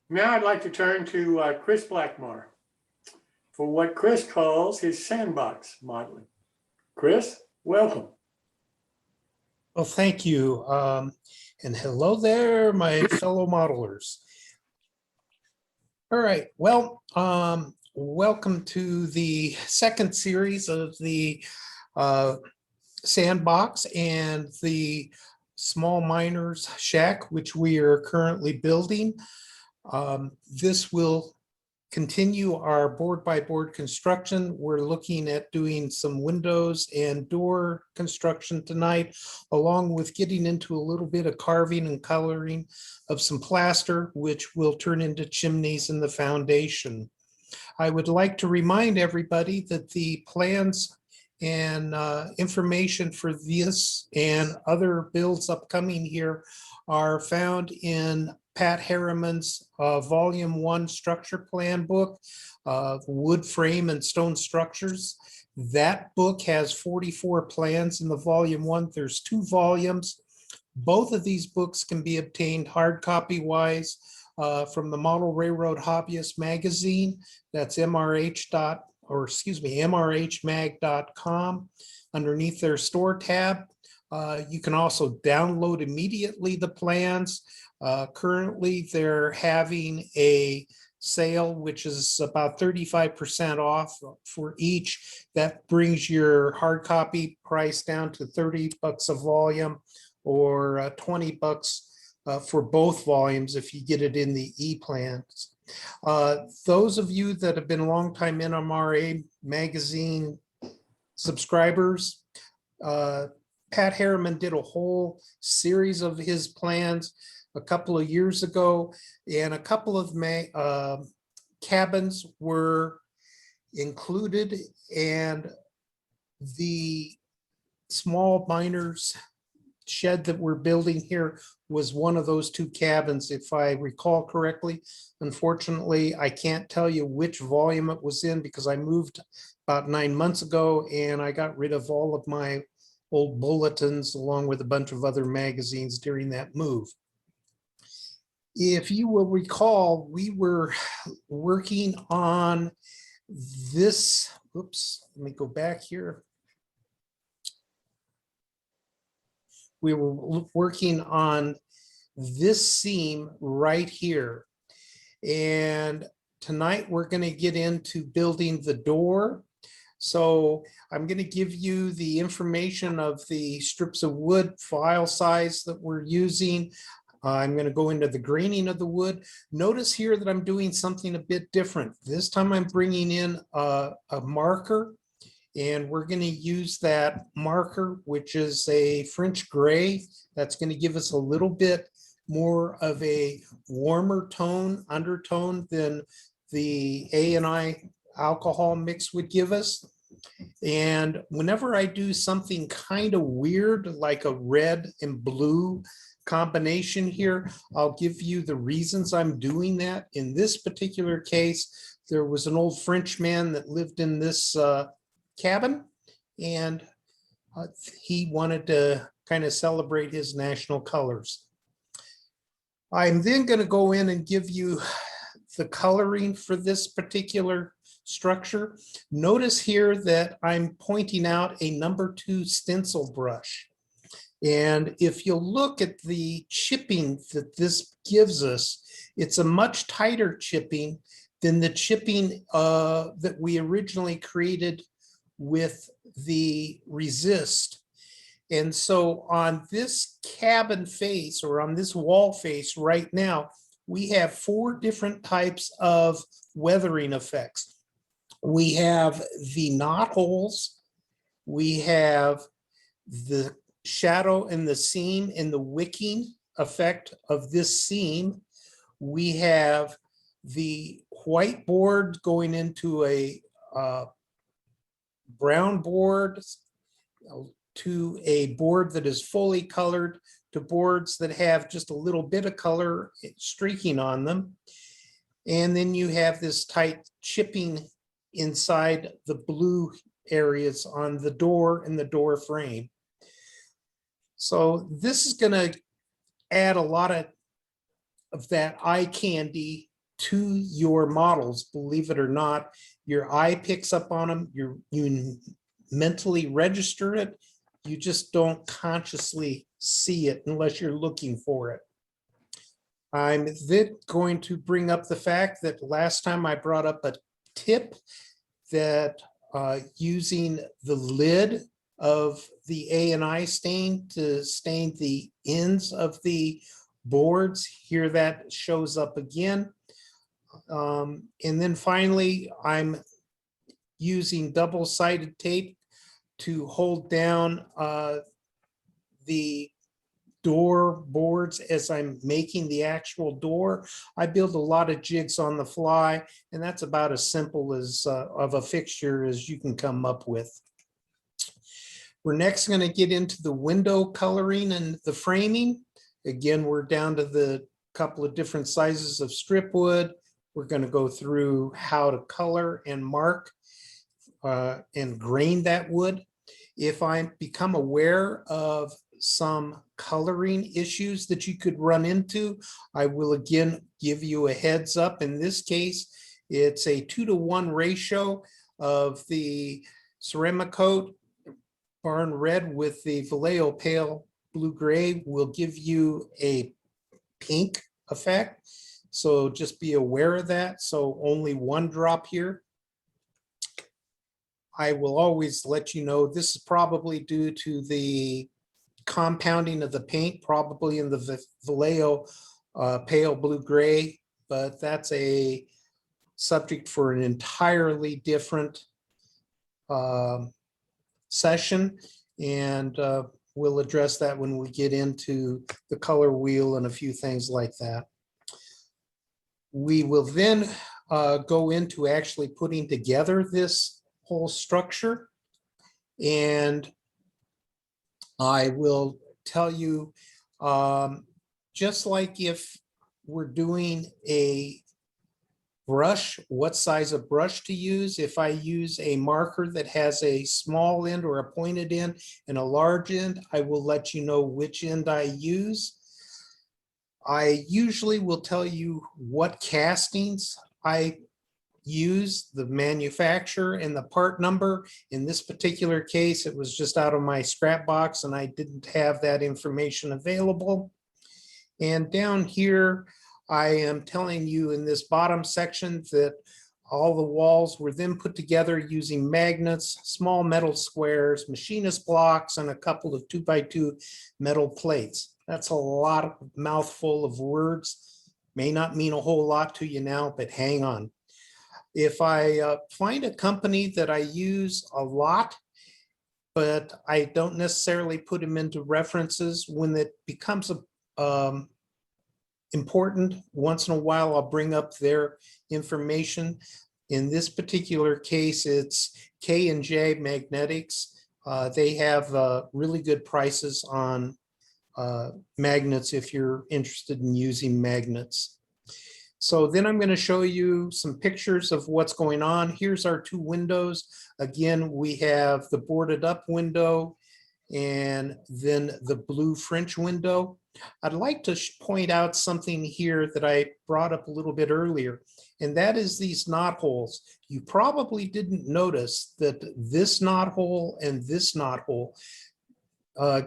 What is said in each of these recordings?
Now I'd like to turn to Kris Blackmarr for what Kris calls his sandbox modeling. Kris, welcome. Well, thank you. And hello there, my fellow modelers. All right, well, welcome to the second series of the Sandbox and the Small Miners Shack, which we are currently building. This will continue our board by board construction. We're looking at doing some windows and door construction tonight, along with getting into a little bit of carving and coloring of some plaster, which will turn into chimneys in the foundation. I would like to remind everybody that the plans and information for this and other builds upcoming here are found in Pat Harriman's Volume 1 Structure Plan book, Wood Frame and Stone Structures. That book has 44 plans in the Volume 1. There's 2 volumes. Both of these books can be obtained hard copy wise from the Model Railroad Hobbyist magazine. That's mrhmag.com underneath their store tab. You can also download immediately the plans. Currently, they're having a sale, which is about 35% off for each. That brings your hard copy price down to $30 a volume, or $20 for both volumes if you get it in the e-plans. Those of you that have been longtime NMRA magazine subscribers, Pat Harriman did a whole series of his plans a couple of years ago, and a couple of cabins were included, and the small miners shed that we're building here was one of those 2 cabins, if I recall correctly. Unfortunately, I can't tell you which volume it was in because I moved about 9 months ago and I got rid of all of my old bulletins along with a bunch of other magazines during that move. If you will recall, we were working on this, oops, let me go back here. We were working on this seam right here. And tonight we're going to get into building the door. So I'm going to give you the information of the strips of wood file size that we're using. I'm going to go into the graining of the wood. Notice here that I'm doing something a bit different. This time I'm bringing in a marker, and we're going to use that marker, which is a French gray. That's going to give us a little bit more of a warmer tone, undertone than the A&I alcohol mix would give us. And whenever I do something kind of weird, like a red and blue combination here, I'll give you the reasons I'm doing that. In this particular case, there was an old Frenchman that lived in this cabin, and he wanted to kind of celebrate his national colors. I'm then going to go in and give you the coloring for this particular structure. Notice here that I'm pointing out a number 2 stencil brush. And if you look at the chipping that this gives us, it's a much tighter chipping than the chipping that we originally created with the resist. And so on this cabin face, or on this wall face right now, we have 4 different types of weathering effects. We have the knot holes, we have the shadow and the seam and the wicking effect of this seam. We have the white board going into a brown board, to a board that is fully colored, to boards that have just a little bit of color streaking on them. And then you have this tight chipping inside the blue areas on the door and the door frame. So this is going to add a lot of that eye candy to your models, believe it or not. Your eye picks up on them, you mentally register it, you just don't consciously see it unless you're looking for it. I'm then going to bring up the fact that last time I brought up a tip that using the lid of the A&I stain to stain the ends of the boards. Here that shows up again. And then finally, I'm using double-sided tape to hold down the door boards as I'm making the actual door. I build a lot of jigs on the fly, and that's about as simple as of a fixture as you can come up with. We're next going to get into the window coloring and the framing. Again, we're down to the couple of different sizes of strip wood. We're going to go through how to color and mark and grain that wood. If I become aware of some coloring issues that you could run into, I will again give you a heads up. In this case, it's a 2-to-1 ratio of the ceramic coat barn red with the Vallejo pale blue gray will give you a pink effect. So just be aware of that. So only one drop here. I will always let you know this is probably due to the compounding of the paint, probably in the Vallejo pale blue gray, but that's a subject for an entirely different session, and we'll address that when we get into the color wheel and a few things like that. We will then go into actually putting together this whole structure, and I will tell you, just like if we're doing a brush, what size of brush to use. If I use a marker that has a small end or a pointed end and a large end, I will let you know which end I use. I usually will tell you what castings I use, the manufacturer and the part number. In this particular case, it was just out of my scrap box and I didn't have that information available. And down here, I am telling you in this bottom section that all the walls were then put together using magnets, small metal squares, machinist blocks, and a couple of 2x2 metal plates. That's a lot of mouthful of words. May not mean a whole lot to you now, but hang on. If I find a company that I use a lot, but I don't necessarily put them into references, when it becomes important, once in a while, I'll bring up their information. In this particular case, it's K&J Magnetics. They have really good prices on magnets if you're interested in using magnets. So then I'm going to show you some pictures of what's going on. Here's our two windows. Again, we have the boarded up window and then the blue French window. I'd like to point out something here that I brought up a little bit earlier, and that is these knot holes. You probably didn't notice that this knot hole and this knot hole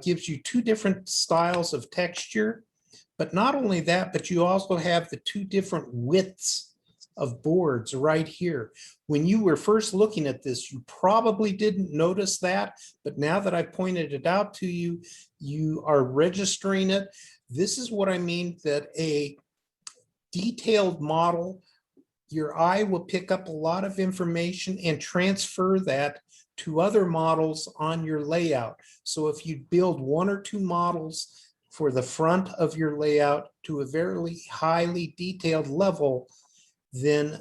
gives you two different styles of texture. But not only that, but you also have the two different widths of boards right here. When you were first looking at this, you probably didn't notice that, but now that I pointed it out to you, you are registering it. This is what I mean, that a detailed model, your eye will pick up a lot of information and transfer that to other models on your layout. So if you build one or two models for the front of your layout to a very highly detailed level, then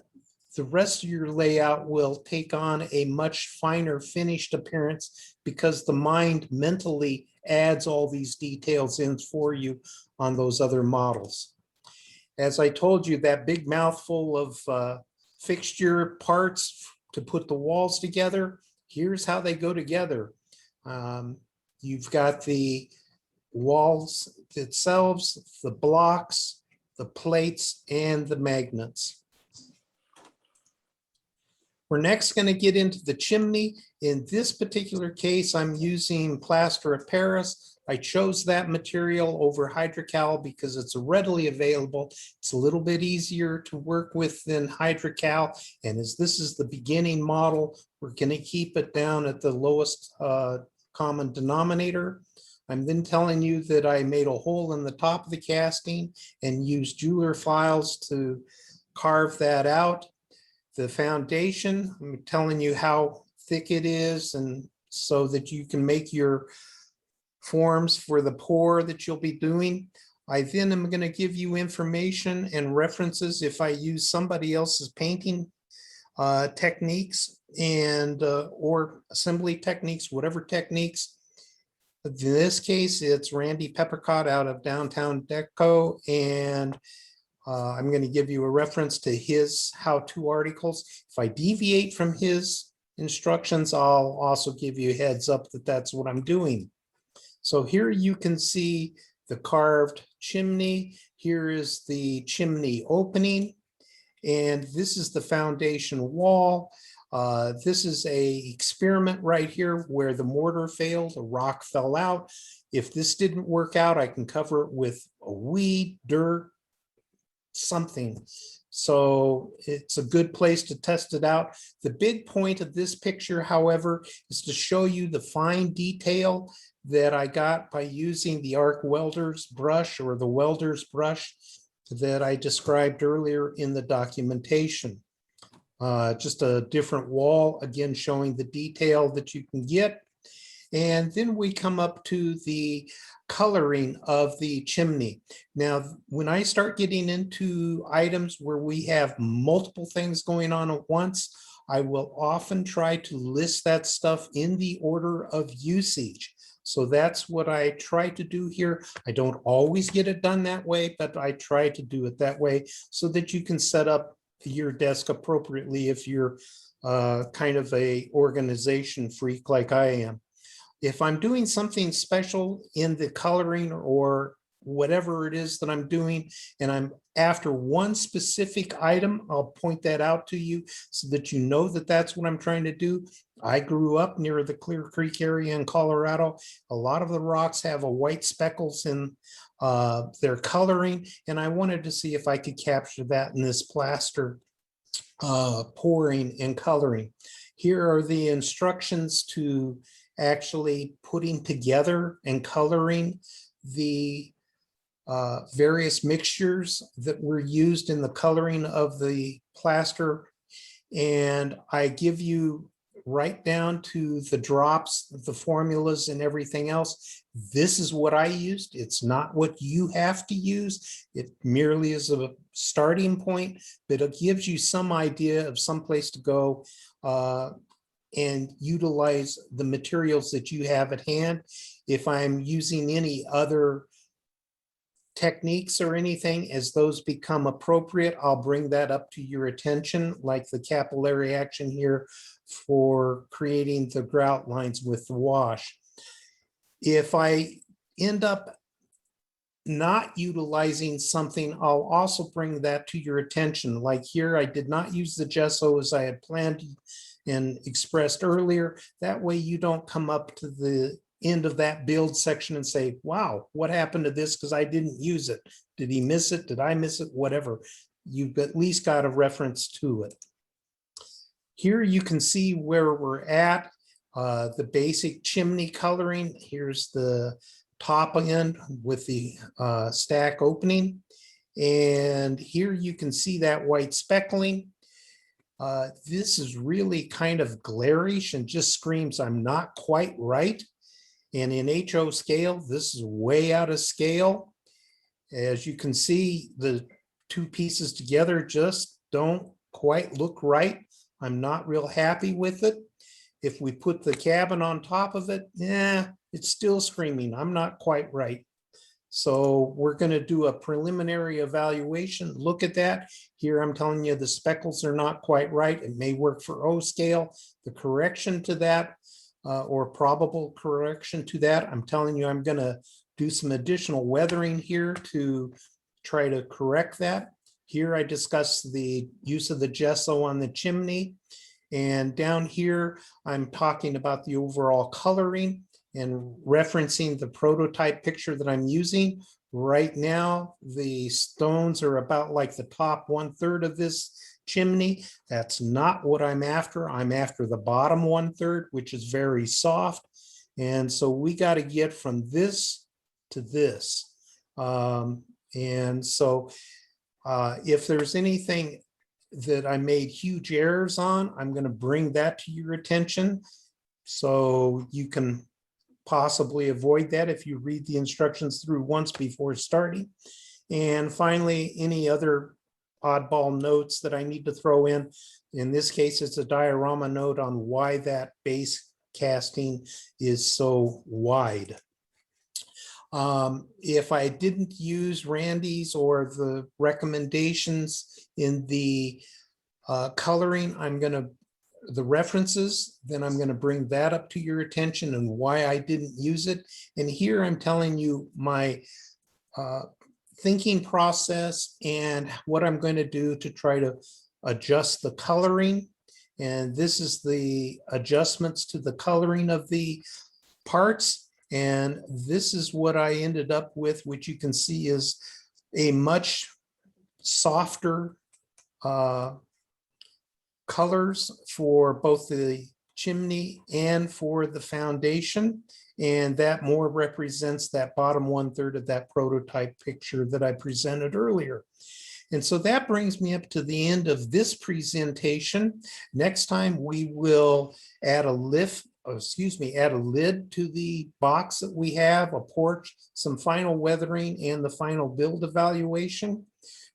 the rest of your layout will take on a much finer finished appearance because the mind mentally adds all these details in for you on those other models. As I told you, that big mouthful of fixture parts to put the walls together, here's how they go together. You've got the walls themselves, the blocks, the plates, and the magnets. We're next going to get into the chimney. In this particular case, I'm using plaster of Paris. I chose that material over hydrocal because it's readily available. It's a little bit easier to work with than hydrocal. And as this is the beginning model, we're going to keep it down at the lowest common denominator. I'm then telling you that I made a hole in the top of the casting and used jeweler files to carve that out. The foundation, I'm telling you how thick it is, and so that you can make your forms for the pour that you'll be doing. I then am going to give you information and references if I use somebody else's painting techniques and or assembly techniques, whatever techniques. In this case, it's Randy Peppercott out of Downtown Deco, and I'm going to give you a reference to his how-to articles. If I deviate from his instructions, I'll also give you a heads up that that's what I'm doing. So here you can see the carved chimney. Here is the chimney opening, and this is the foundation wall. This is a experiment right here where the mortar failed, a rock fell out. If this didn't work out, I can cover it with a weed, dirt, something. So it's a good place to test it out. The big point of this picture, however, is to show you the fine detail that I got by using the arc welder's brush or the welder's brush that I described earlier in the documentation. Just a different wall, again, showing the detail that you can get. And then we come up to the coloring of the chimney. Now, when I start getting into items where we have multiple things going on at once, I will often try to list that stuff in the order of usage. So that's what I try to do here. I don't always get it done that way, but I try to do it that way so that you can set up your desk appropriately if you're kind of a organization freak like I am. If I'm doing something special in the coloring or whatever it is that I'm doing, and I'm after one specific item, I'll point that out to you so that you know that that's what I'm trying to do. I grew up near the Clear Creek area in Colorado. A lot of the rocks have a white speckles in their coloring, and I wanted to see if I could capture that in this plaster pouring and coloring. Here are the instructions to actually putting together and coloring the various mixtures that were used in the coloring of the plaster. And I give you right down to the drops, the formulas and everything else. This is what I used. It's not what you have to use. It merely is a starting point, but it gives you some idea of some place to go and utilize the materials that you have at hand. If I'm using any other techniques or anything, as those become appropriate, I'll bring that up to your attention, like the capillary action here for creating the grout lines with the wash. If I end up not utilizing something, I'll also bring that to your attention. Like here, I did not use the gesso as I had planned and expressed earlier. That way you don't come up to the end of that build section and say, wow, what happened to this? Because I didn't use it. Did he miss it? Did I miss it? Whatever. You've at least got a reference to it. Here you can see where we're at, the basic chimney coloring. Here's the top end with the stack opening. And here you can see that white speckling. This is really kind of glarish and just screams I'm not quite right. And in HO scale, this is way out of scale. As you can see, the two pieces together just don't quite look right. I'm not real happy with it. If we put the cabin on top of it, it's still screaming I'm not quite right. So we're going to do a preliminary evaluation. Look at that. Here I'm telling you the speckles are not quite right. It may work for O scale. The correction to that or probable correction to that, I'm telling you I'm going to do some additional weathering here to try to correct that. Here I discuss the use of the gesso on the chimney. And down here, I'm talking about the overall coloring and referencing the prototype picture that I'm using. Right now, the stones are about like the top 1/3 of this chimney. That's not what I'm after. I'm after the bottom 1/3, which is very soft. And so we got to get from this to this. And so if there's anything that I made huge errors on, I'm going to bring that to your attention so you can possibly avoid that if you read the instructions through once before starting. And finally, any other oddball notes that I need to throw in. In this case, it's a diorama note on why that base casting is so wide. If I didn't use Randy's or the recommendations in the coloring, the references, then I'm going to bring that up to your attention and why I didn't use it. And here I'm telling you my thinking process and what I'm going to do to try to adjust the coloring. And this is the adjustments to the coloring of the parts. And this is what I ended up with, which you can see is a much softer colors for both the chimney and for the foundation. And that more represents that bottom 1/3 of that prototype picture that I presented earlier. And so that brings me up to the end of this presentation. Next time we will add a add a lid to the box that we have, a porch, some final weathering, and the final build evaluation.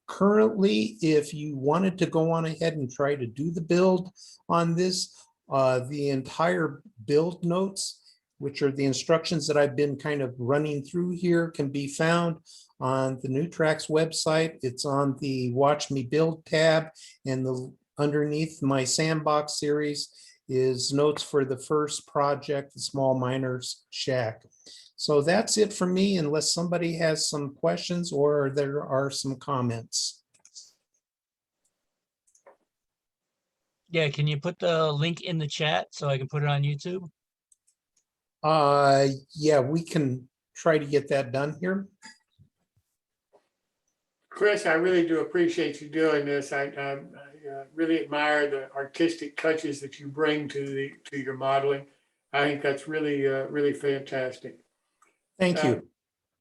Currently, if you wanted to go on ahead and try to do the build on this, the entire build notes, which are the instructions that I've been kind of running through here, can be found on the NewTracks website. It's on the Watch Me Build tab, and underneath my Sandbox series is notes for the first project, the Small Miners Shack. So that's it for me, unless somebody has some questions or there are some comments. Yeah, can you put the link in the chat so I can put it on YouTube? Yeah, we can try to get that done here. Kris, I really do appreciate you doing this. I really admire the artistic touches that you bring to your modeling. I think that's really, really fantastic. Thank you.